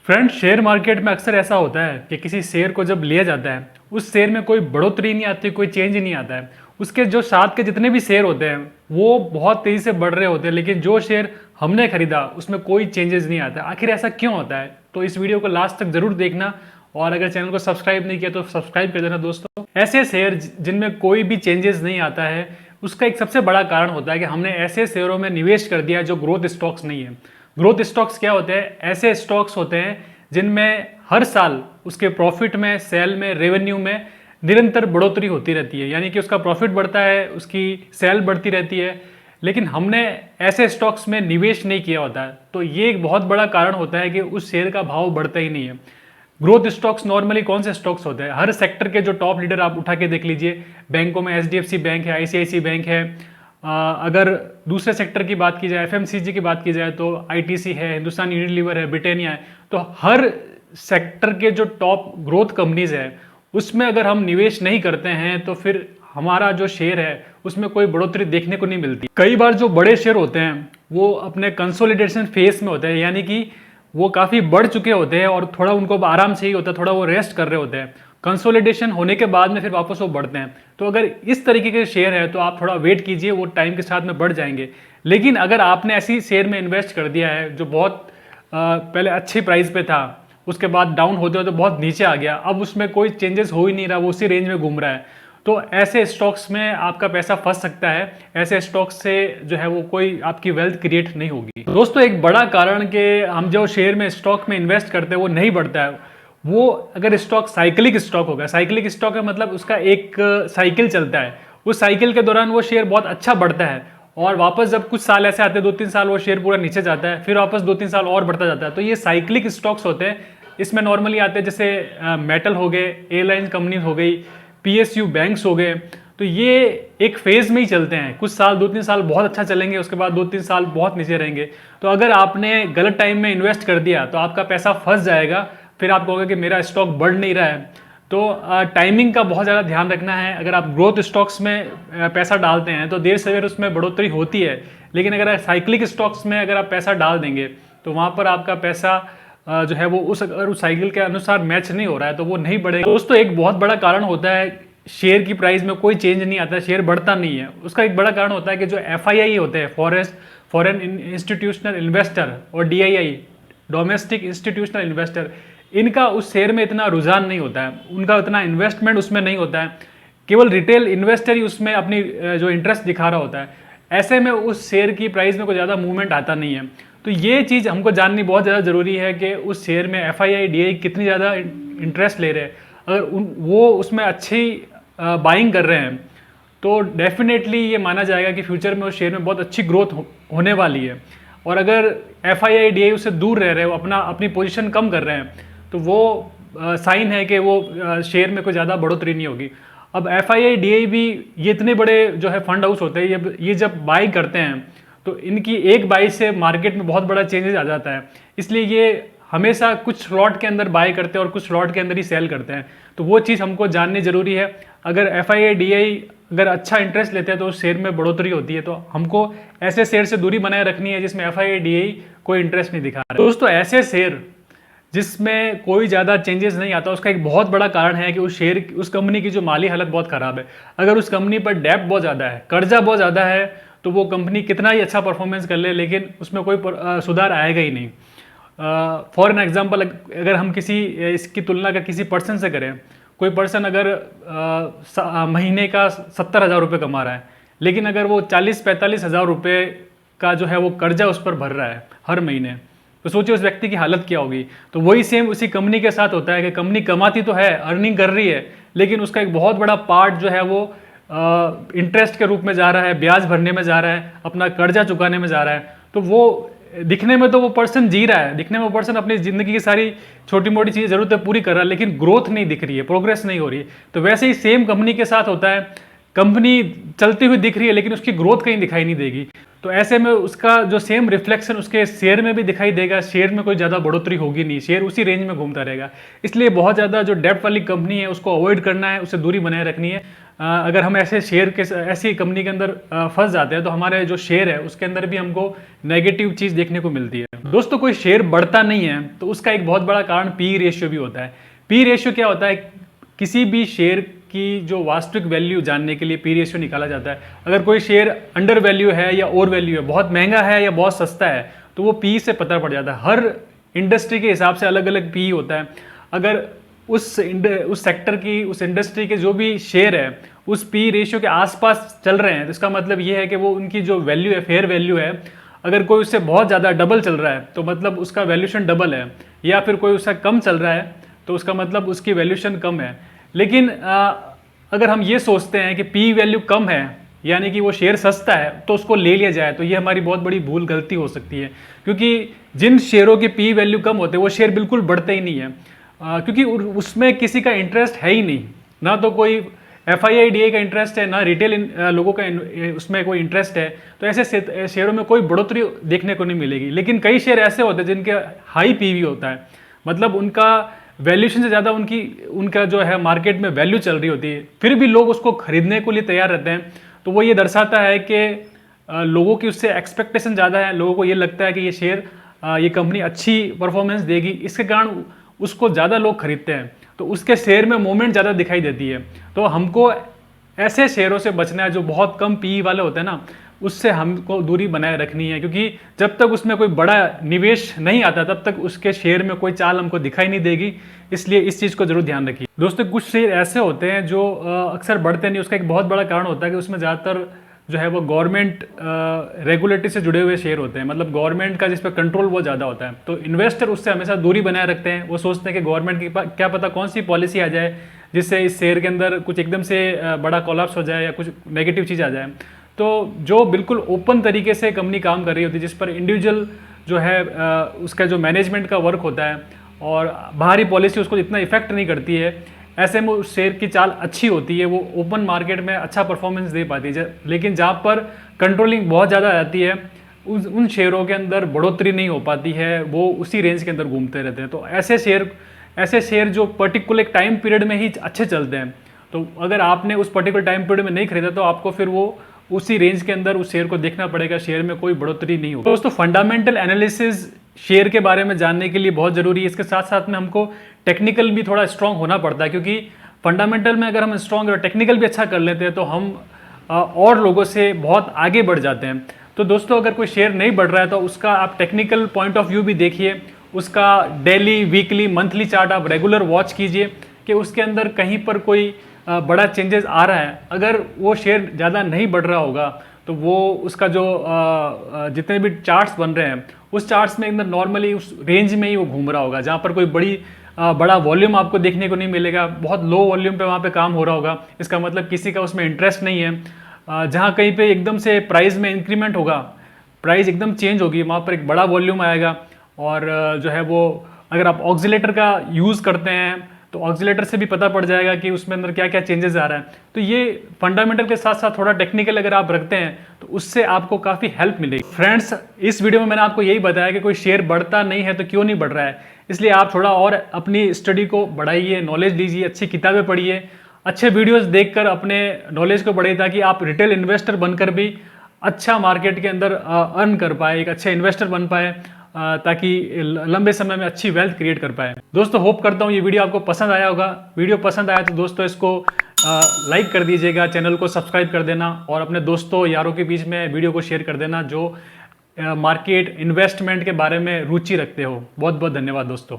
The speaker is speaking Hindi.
फ्रेंड्स, शेयर मार्केट में अक्सर ऐसा होता है कि किसी शेयर को जब लिया जाता है उस शेयर में कोई बढ़ोतरी नहीं आती, कोई चेंज नहीं आता है। उसके जो साथ के जितने भी शेयर होते हैं वो बहुत तेज़ी से बढ़ रहे होते हैं, लेकिन जो शेयर हमने खरीदा उसमें कोई चेंजेस नहीं आता। आखिर ऐसा क्यों होता है? तो इस वीडियो को लास्ट तक जरूर देखना, और अगर चैनल को सब्सक्राइब नहीं किया तो सब्सक्राइब कर देना दोस्तों। ऐसे शेयर जिनमें कोई भी चेंजेस नहीं आता है, उसका एक सबसे बड़ा कारण होता है कि हमने ऐसे शेयरों में निवेश कर दिया जो ग्रोथ स्टॉक्स नहीं है। ग्रोथ स्टॉक्स क्या होते हैं? ऐसे स्टॉक्स होते हैं जिनमें हर साल उसके प्रॉफिट में, सेल में, रेवेन्यू में निरंतर बढ़ोतरी होती रहती है, यानी कि उसका प्रॉफिट बढ़ता है, उसकी सेल बढ़ती रहती है। लेकिन हमने ऐसे स्टॉक्स में निवेश नहीं किया होता है, तो ये एक बहुत बड़ा कारण होता है कि उस शेयर का भाव बढ़ता ही नहीं है। ग्रोथ स्टॉक्स नॉर्मली कौन से स्टॉक्स होते हैं? हर सेक्टर के जो टॉप लीडर आप उठा के देख लीजिए। बैंकों में एचडीएफसी बैंक है, आईसीआईसी बैंक है। अगर दूसरे सेक्टर की बात की जाए, एफएमसीजी की बात की जाए, तो आईटीसी है, हिंदुस्तान यूनिलीवर है, ब्रिटानिया है। तो हर सेक्टर के जो टॉप ग्रोथ कंपनीज है उसमें अगर हम निवेश नहीं करते हैं तो फिर हमारा जो शेयर है उसमें कोई बढ़ोतरी देखने को नहीं मिलती। कई बार जो बड़े शेयर होते हैं वो अपने कंसोलिडेशन फेज में होते हैं, यानी कि वो काफ़ी बढ़ चुके होते हैं और थोड़ा उनको आराम चाहिए होता है, थोड़ा वो रेस्ट कर रहे होते हैं। कंसोलिडेशन होने के बाद में फिर वापस वो बढ़ते हैं। तो अगर इस तरीके के शेयर है तो आप थोड़ा वेट कीजिए, वो टाइम के साथ में बढ़ जाएंगे। लेकिन अगर आपने ऐसी शेयर में इन्वेस्ट कर दिया है जो बहुत पहले अच्छी प्राइस पे था, उसके बाद डाउन होते होते बहुत नीचे आ गया, अब उसमें कोई चेंजेस हो ही नहीं रहा, वो उसी रेंज में घूम रहा है, तो ऐसे स्टॉक्स में आपका पैसा फंस सकता है। ऐसे स्टॉक्स से जो है वो कोई आपकी वेल्थ क्रिएट नहीं होगी। दोस्तों, एक बड़ा कारण कि हम जो शेयर में, स्टॉक में इन्वेस्ट करते हैं वो नहीं बढ़ता है, वो अगर स्टॉक साइक्लिक स्टॉक होगा। साइक्लिक स्टॉक का मतलब उसका एक साइकिल चलता है, उस साइकिल के दौरान वो शेयर बहुत अच्छा बढ़ता है और वापस जब कुछ साल ऐसे आते हैं, 2-3 साल वो शेयर पूरा नीचे जाता है, फिर वापस 2-3 साल और बढ़ता जाता है। तो ये साइक्लिक स्टॉक्स होते हैं। इसमें नॉर्मली आते हैं जैसे मेटल हो गए, एयरलाइन कंपनी हो गई, पीएसयू बैंक्स हो गए। तो ये एक फेज में ही चलते हैं, कुछ साल, 2-3 साल बहुत अच्छा चलेंगे, उसके बाद 2-3 साल बहुत नीचे रहेंगे। तो अगर आपने गलत टाइम में इन्वेस्ट कर दिया तो आपका पैसा फंस जाएगा, फिर आप कहोगे कि मेरा स्टॉक बढ़ नहीं रहा है। तो टाइमिंग का बहुत ज़्यादा ध्यान रखना है। अगर आप ग्रोथ स्टॉक्स में पैसा डालते हैं तो देर सवेर उसमें बढ़ोतरी होती है, लेकिन अगर साइक्लिक स्टॉक्स में अगर आप पैसा डाल देंगे तो वहाँ पर आपका पैसा जो है वो अगर उस साइकिल के अनुसार मैच नहीं हो रहा है तो वो नहीं बढ़ेगा। दोस्तों, एक बहुत बड़ा कारण होता है शेयर की प्राइस में कोई चेंज नहीं आता, शेयर बढ़ता नहीं है। उसका एक बड़ा कारण होता है कि जो एफआईआई होते हैं, फॉरेन इंस्टीट्यूशनल इन्वेस्टर, और डीआईआई, डोमेस्टिक इंस्टीट्यूशनल इन्वेस्टर, इनका उस शेयर में इतना रुझान नहीं होता है, उनका उतना इन्वेस्टमेंट उसमें नहीं होता है। केवल रिटेल इन्वेस्टर ही उसमें अपनी जो इंटरेस्ट दिखा रहा होता है। ऐसे में उस शेयर की प्राइस में कोई ज़्यादा मूवमेंट आता नहीं है। तो ये चीज़ हमको जाननी बहुत ज़्यादा ज़रूरी है कि उस शेयर में एफआईआई, डीआई कितनी ज़्यादा इंटरेस्ट ले रहे हैं। अगर वो उसमें अच्छी बाइंग कर रहे हैं तो डेफिनेटली ये माना जाएगा कि फ्यूचर में उस शेयर में बहुत अच्छी ग्रोथ होने वाली है। और अगर एफआईआई, डीआई उससे दूर रह रहे हैं, वो अपनी पोजीशन कम कर रहे हैं, तो वो साइन है कि वो शेयर में कोई ज़्यादा बढ़ोतरी नहीं होगी। अब एफआईआई, डीआई भी, ये इतने बड़े जो है फंड हाउस होते हैं, ये जब बाई करते हैं तो इनकी एक बाई से मार्केट में बहुत बड़ा चेंजेस आ जाता है। इसलिए ये हमेशा कुछ लॉट के अंदर बाय करते हैं और कुछ लॉट के अंदर ही सेल करते हैं। तो वो चीज़ हमको जाननी जरूरी है। अगर एफआईआई, डीआई अगर अच्छा इंटरेस्ट लेते हैं तो उस शेयर में बढ़ोतरी होती है, तो हमको ऐसे शेयर से दूरी बनाए रखनी है जिसमें एफआईआई, डीआई कोई इंटरेस्ट नहीं दिखा रहा है। दोस्तों, ऐसे शेयर जिसमें कोई ज़्यादा चेंजेस नहीं आता, उसका एक बहुत बड़ा कारण है कि उस कंपनी की जो माली हालत बहुत ख़राब है। अगर उस कंपनी पर डेब्ट बहुत ज़्यादा है, कर्जा बहुत ज़्यादा है, तो वो कंपनी कितना ही अच्छा परफॉर्मेंस कर ले लेकिन उसमें कोई सुधार आएगा ही नहीं। फॉर एन एग्जाम्पल, अगर हम इसकी तुलना अगर किसी पर्सन से करें, कोई पर्सन अगर महीने का 70,000 रुपये कमा रहा है, लेकिन अगर वो 40-45 हज़ार रुपये का जो है वो कर्जा उस पर भर रहा है हर महीने, तो सोचिए उस व्यक्ति की हालत क्या होगी। तो वही सेम उसी कंपनी के साथ होता है कि कंपनी कमाती तो है, अर्निंग कर रही है, लेकिन उसका एक बहुत बड़ा पार्ट जो है वो इंटरेस्ट के रूप में जा रहा है, ब्याज भरने में जा रहा है, अपना कर्जा चुकाने में जा रहा है। तो वो दिखने में तो वो पर्सन जी रहा है, दिखने में वो पर्सन अपनी ज़िंदगी की सारी छोटी मोटी चीज़ें, ज़रूरतें पूरी कर रहा है, लेकिन ग्रोथ नहीं दिख रही है, प्रोग्रेस नहीं हो रही है। तो वैसे ही सेम कंपनी के साथ होता है कंपनी चलती हुई दिख रही है लेकिन उसकी ग्रोथ कहीं दिखाई नहीं देगी, तो ऐसे में उसका जो सेम रिफ्लेक्शन उसके शेयर में भी दिखाई देगा। शेयर में कोई ज़्यादा बढ़ोतरी होगी नहीं, शेयर उसी रेंज में घूमता रहेगा। इसलिए बहुत ज़्यादा जो डेब्ट वाली कंपनी है उसको अवॉइड करना है, उससे दूरी बनाए रखनी है। अगर हम ऐसे शेयर के ऐसी कंपनी के अंदर फंस जाते हैं तो हमारे जो शेयर है उसके अंदर भी हमको नेगेटिव चीज़ देखने को मिलती है। दोस्तों, कोई शेयर बढ़ता नहीं है तो उसका एक बहुत बड़ा कारण पी रेशियो भी होता है। पी रेशियो क्या होता है? किसी भी शेयर की जो वास्तविक वैल्यू जानने के लिए पी रेशियो निकाला जाता है। अगर कोई शेयर अंडर वैल्यू है या ओवर वैल्यू है, बहुत महंगा है या बहुत सस्ता है, तो वो पी से पता पड़ जाता है। हर इंडस्ट्री के हिसाब से अलग अलग पी होता है। अगर उस सेक्टर की, उस इंडस्ट्री के जो भी शेयर है उस पी रेशियो के आसपास चल रहे हैं तो इसका मतलब ये है कि वो उनकी जो वैल्यू है, फेयर वैल्यू है, अगर कोई उससे बहुत ज़्यादा डबल चल रहा है तो मतलब उसका वैल्यूशन डबल है, या फिर कोई उससे कम चल रहा है तो उसका मतलब उसकी वैल्यूशन कम है। लेकिन अगर हम ये सोचते हैं कि पी वैल्यू कम है यानी कि वो शेयर सस्ता है तो उसको ले लिया जाए, तो ये हमारी बहुत बड़ी भूल गलती हो सकती है। क्योंकि जिन शेयरों के पी वैल्यू कम होते हैं वो शेयर बिल्कुल बढ़ते ही नहीं है, क्योंकि उसमें किसी का इंटरेस्ट है ही नहीं। ना तो कोई FII का इंटरेस्ट है, ना रिटेल लोगों का उसमें कोई इंटरेस्ट है, तो ऐसे शेयरों में कोई बढ़ोतरी देखने को नहीं मिलेगी। लेकिन कई शेयर ऐसे होते हैं जिनके हाई पीवी होता है, मतलब उनका वैल्यूशन से ज़्यादा उनका जो है मार्केट में वैल्यू चल रही होती है, फिर भी लोग उसको खरीदने के लिए तैयार रहते हैं। तो वो ये दर्शाता है कि लोगों की उससे एक्सपेक्टेशन ज़्यादा है, लोगों को ये लगता है कि ये शेयर, ये कंपनी अच्छी परफॉर्मेंस देगी, इसके कारण उसको ज़्यादा लोग खरीदते हैं, तो उसके शेयर में मूवमेंट ज़्यादा दिखाई देती है। तो हमको ऐसे शेयरों से बचना है जो बहुत कम पी वाले होते हैं ना, उससे हमको दूरी बनाए रखनी है, क्योंकि जब तक उसमें कोई बड़ा निवेश नहीं आता तब तक उसके शेयर में कोई चाल हमको दिखाई नहीं देगी। इसलिए इस चीज़ को जरूर ध्यान रखिए। दोस्तों, कुछ शेयर ऐसे होते हैं जो अक्सर बढ़ते नहीं, उसका एक बहुत बड़ा कारण होता है कि उसमें ज़्यादातर जो है वो गवर्नमेंट रेगुलेटरी से जुड़े हुए शेयर होते हैं, मतलब गवर्नमेंट का जिस पर कंट्रोल वो ज़्यादा होता है। तो इन्वेस्टर उससे हमेशा दूरी बनाए रखते हैं। वो सोचते हैं कि गवर्नमेंट की क्या पता कौन सी पॉलिसी आ जाए जिससे इस शेयर के अंदर कुछ एकदम से बड़ा कोलैप्स हो जाए या कुछ नेगेटिव चीज़ आ जाए। तो जो बिल्कुल ओपन तरीके से कंपनी काम कर रही होती है, जिस पर इंडिविजुअल जो है उसका जो मैनेजमेंट का वर्क होता है और बाहरी पॉलिसी उसको इतना इफेक्ट नहीं करती है, ऐसे में उस शेयर की चाल अच्छी होती है, वो ओपन मार्केट में अच्छा परफॉर्मेंस दे पाती है। लेकिन जहाँ पर कंट्रोलिंग बहुत ज़्यादा आती है उन शेयरों के अंदर बढ़ोतरी नहीं हो पाती है, वो उसी रेंज के अंदर घूमते रहते हैं। तो ऐसे शेयर जो पर्टिकुलर टाइम पीरियड में ही अच्छे चलते हैं, तो अगर आपने उस पर्टिकुलर टाइम पीरियड में नहीं खरीदा तो आपको फिर वो उसी रेंज के अंदर उस शेयर को देखना पड़ेगा, शेयर में कोई बढ़ोतरी नहीं होगी। दोस्तों, फंडामेंटल एनालिसिस शेयर के बारे में जानने के लिए बहुत जरूरी है। इसके साथ साथ में हमको टेक्निकल भी थोड़ा स्ट्रांग होना पड़ता है, क्योंकि फंडामेंटल में अगर हम स्ट्रांग और टेक्निकल भी अच्छा कर लेते हैं तो हम और लोगों से बहुत आगे बढ़ जाते हैं। तो दोस्तों, अगर कोई शेयर नहीं बढ़ रहा है तो उसका आप टेक्निकल पॉइंट ऑफ व्यू भी देखिए, उसका डेली, वीकली, मंथली चार्ट आप रेगुलर वॉच कीजिए कि उसके अंदर कहीं पर कोई बड़ा चेंजेस आ रहा है। अगर वो शेयर ज़्यादा नहीं बढ़ रहा होगा तो वो उसका जो जितने भी चार्ट्स बन रहे हैं उस चार्ट्स में एकदम नॉर्मली उस रेंज में ही वो घूम रहा होगा, जहाँ पर कोई बड़ा वॉल्यूम आपको देखने को नहीं मिलेगा, बहुत लो वॉल्यूम पे वहाँ पे काम हो रहा होगा। इसका मतलब किसी का उसमें इंटरेस्ट नहीं है। जहाँ कहीं पे एकदम से प्राइस में इंक्रीमेंट होगा, प्राइस एकदम चेंज होगी, वहाँ पर एक बड़ा वॉल्यूम आएगा। और जो है वो अगर आप ऑक्सीलेटर का यूज़ करते हैं तो ऑक्सीलेटर से भी पता पड़ जाएगा कि उसमें अंदर क्या क्या चेंजेस आ रहा है। तो ये फंडामेंटल के साथ साथ थोड़ा टेक्निकल अगर आप रखते हैं तो उससे आपको काफ़ी हेल्प मिलेगी। फ्रेंड्स, इस वीडियो में मैंने आपको यही बताया कि कोई शेयर बढ़ता नहीं है तो क्यों नहीं बढ़ रहा है। इसलिए आप थोड़ा और अपनी स्टडी को बढ़ाइए, नॉलेज लीजिए, अच्छी किताबें पढ़िए, अच्छे वीडियोज़ देखकर अपने नॉलेज को बढ़ाइए, ताकि आप रिटेल इन्वेस्टर बनकर भी अच्छा मार्केट के अंदर अर्न कर पाए, एक अच्छे इन्वेस्टर बन पाए, ताकि लंबे समय में अच्छी वेल्थ क्रिएट कर पाए। दोस्तों, होप करता हूँ ये वीडियो आपको पसंद आया होगा। वीडियो पसंद आया तो दोस्तों इसको लाइक कर दीजिएगा, चैनल को सब्सक्राइब कर देना और अपने दोस्तों यारों के बीच में वीडियो को शेयर कर देना जो मार्केट इन्वेस्टमेंट के बारे में रुचि रखते हो। बहुत बहुत धन्यवाद दोस्तों।